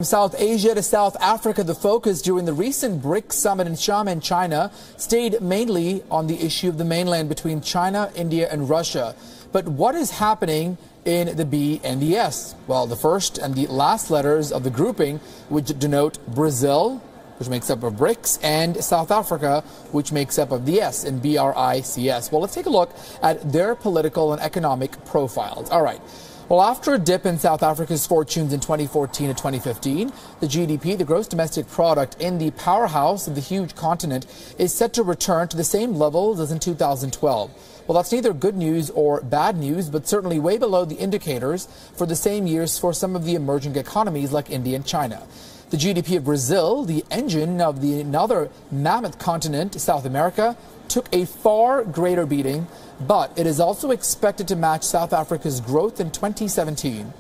From South Asia to South Africa, the focus during the recent BRICS summit in Xiamen, China, stayed mainly on the issue of the mainland between China, India and Russia. But what is happening in the B and the S? Well, the first and the last letters of the grouping, which denote Brazil, which makes up of BRICS, and South Africa, which makes up of the S in BRICS. Well, let's take a look at their political and economic profiles. All right. Well, after a dip in South Africa's fortunes in 2014 and 2015, the GDP, the gross domestic product in the powerhouse of the huge continent, is set to return to the same levels as in 2012. Well, that's neither good news or bad news, but certainly way below the indicators for the same years for some of the emerging economies like India and China. The GDP of Brazil, the engine of another mammoth continent, South America, took a far greater beating, but it is also expected to match South Africa's growth in 2017.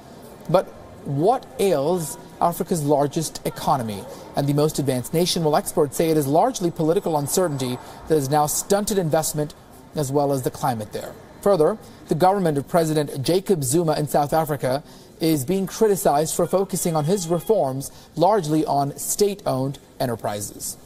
But what ails Africa's largest economy and the most advanced nation? Well, experts say it is largely political uncertainty that has now stunted investment as well as the climate there. Further, the government of President Jacob Zuma in South Africa is being criticized for focusing on his reforms largely on state-owned enterprises.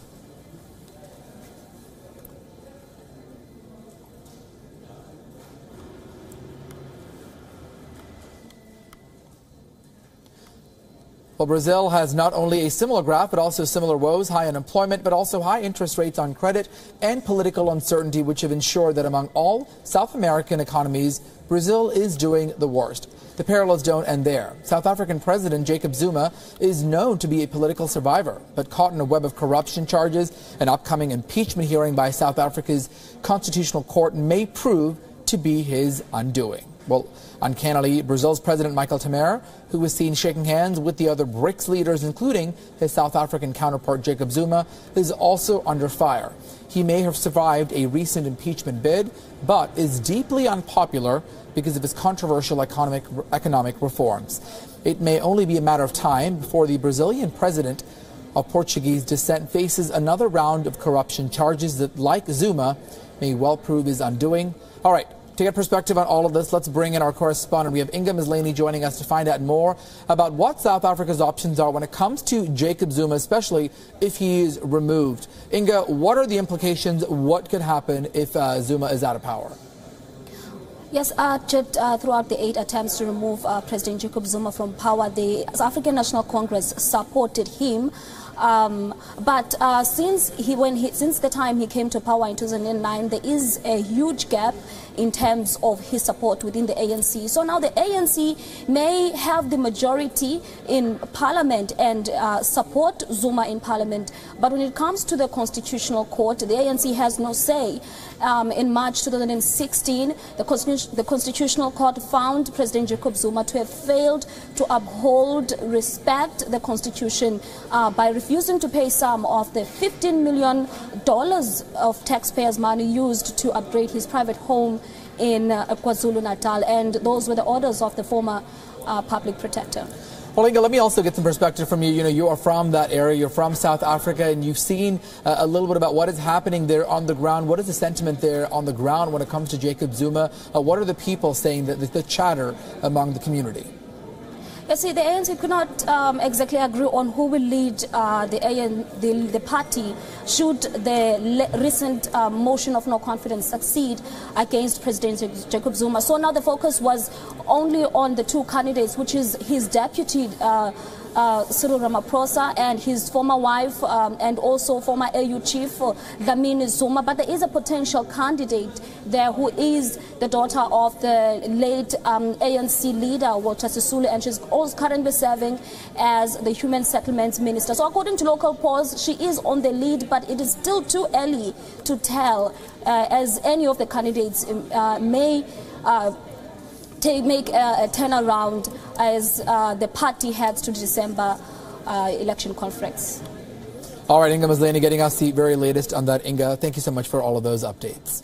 Well, Brazil has not only a similar graph, but also similar woes, high unemployment, but also high interest rates on credit and political uncertainty, which have ensured that among all South American economies, Brazil is doing the worst. The parallels don't end there. South African President Jacob Zuma is known to be a political survivor, but caught in a web of corruption charges. An upcoming impeachment hearing by South Africa's Constitutional Court may prove to be his undoing. Well, uncannily, Brazil's President Michel Temer, who was seen shaking hands with the other BRICS leaders, including his South African counterpart Jacob Zuma, is also under fire. He may have survived a recent impeachment bid, but is deeply unpopular because of his controversial economic reforms. It may only be a matter of time before the Brazilian president of Portuguese descent faces another round of corruption charges that, like Zuma, may well prove his undoing. All right. To get perspective on all of this, let's bring in our correspondent. We have Inga Mislani joining us to find out more about what South Africa's options are when it comes to Jacob Zuma, especially if he is removed. Inga, what are the implications? What could happen if Zuma is out of power? Yes, throughout the 8 attempts to remove President Jacob Zuma from power, the South African National Congress supported him. But since the time he came to power in 2009, there is a huge gap in terms of his support within the ANC. So now the ANC may have the majority in parliament and support Zuma in parliament. But when it comes to the Constitutional Court, the ANC has no say. In March 2016, the Constitutional Court found President Jacob Zuma to have failed to respect the Constitution by refusing to pay some of the $15 million of taxpayers' money used to upgrade his private home in KwaZulu-Natal, and those were the orders of the former public protector. Well, Inga, let me also get some perspective from you. You know, you are from that area, you're from South Africa, and you've seen a little bit about what is happening there on the ground. What is the sentiment there on the ground when it comes to Jacob Zuma? What are the people saying, the chatter among the community? You see, the ANC could not exactly agree on who will lead the party should the recent motion of no confidence succeed against President Jacob Zuma. So now the focus was only on the two candidates, which is his deputy, Cyril Ramaphosa, and his former wife and also former AU chief, Dlamini Zuma. But there is a potential candidate there who is the daughter of the late ANC leader, Walter Sisulu, and she's also currently serving as the Human Settlements Minister. So according to local polls, she is on the lead, but it is still too early to tell, as any of the candidates may make a turnaround as the party heads to the December election conference. All right, Inga Mislani getting us the very latest on that. Inga, thank you so much for all of those updates.